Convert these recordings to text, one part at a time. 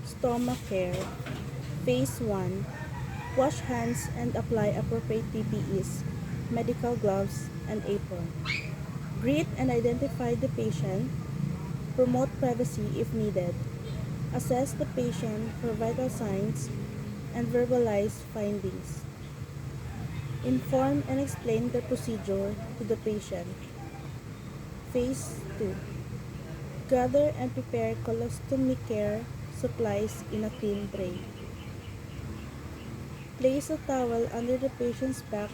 Stoma care. Phase 1. Wash hands and apply appropriate PPEs, medical gloves, and apron. Greet and identify the patient. Promote privacy if needed. Assess the patient for vital signs and verbalize findings. Inform and explain the procedure to the patient. Phase 2. Gather and prepare colostomy care supplies in a clean tray. Place a towel under the patient's back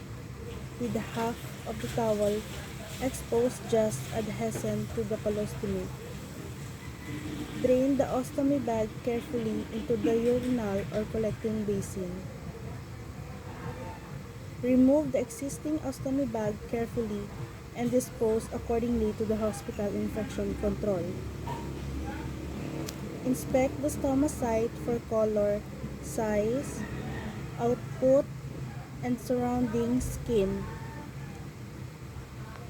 with half of the towel exposed just adjacent to the colostomy. Drain the ostomy bag carefully into the urinal or collecting basin. Remove the existing ostomy bag carefully and dispose accordingly to the hospital infection control. Inspect the stoma site for color, size, output, and surrounding skin.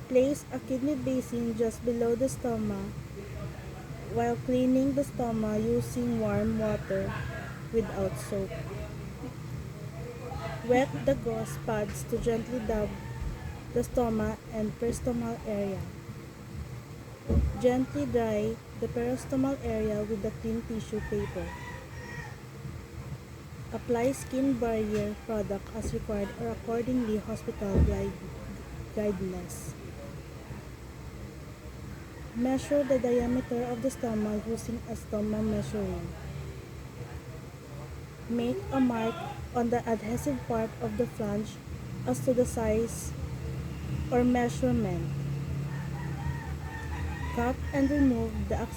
Place a kidney basin just below the stoma while cleaning the stoma using warm water without soap. Wet the gauze pads to gently dab the stoma and peristomal area. Gently dry the peristomal area with the clean tissue paper. Apply skin barrier product as required or accordingly hospital guidelines. Measure the diameter of the stoma using a stoma measuring. Make a mark on the adhesive part of the flange as to the size or measurement. Cut and remove the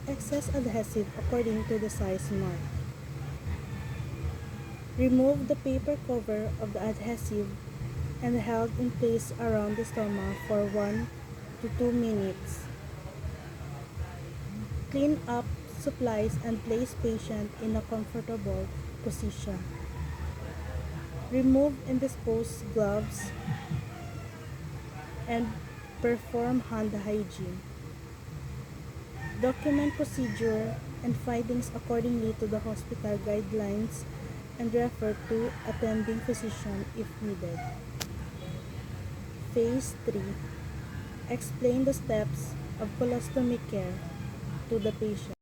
excess adhesive according to the size mark. Remove the paper cover of the adhesive and held in place around the stoma for 1 to 2 minutes. Clean up supplies and place patient in a comfortable position. Remove and dispose gloves and perform hand hygiene. Document procedure and findings accordingly to the hospital guidelines and refer to attending physician if needed. Phase 3. Explain the steps of colostomy care to the patient.